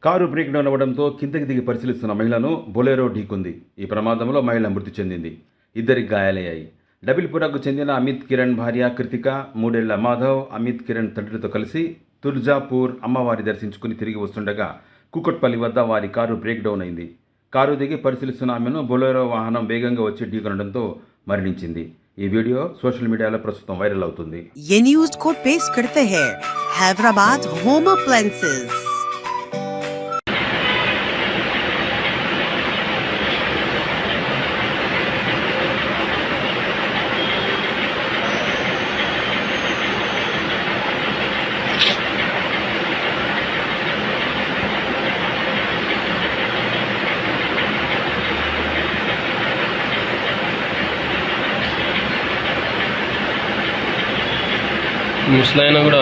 Car break down అవ్వడంతో కిందకి దిగి పరిశీలిస్తున్న మహిళను బొలెరో ఢీకొంది. ఈ ప్రమాదంలో మహిళ మృతి చెందింది. ఇద్దరికి గాయాలయ్యాయి. డబిల్పురకు చెందిన అమిత్ కిరణ్ భార్య కృతిక, 3 ఏళ్ల మాధవ్ అమిత్ కిరణ్ తండ్రితో కలిసి తుర్జాపూర్ అమ్మవారి దర్శించుకుని తిరిగి వస్తుండగా కుకట్పల్లి వద్ద వారి కారు బ్రేక్ డౌన్ అయింది. కారు దిగి పరిశీలిస్తున్న ఆమెను బొలెరో వాహనం వేగంగా వచ్చి ఢీకొనడంతో మరణించింది. ఈ వీడియో సోషల్ మీడియాలో ప్రస్తుతం వైరల్ అవుతుంది. ये न्यूज़ को पेश करते हैं हैदराबाद होम अप्लायंसेस। ముసలాయన కూడా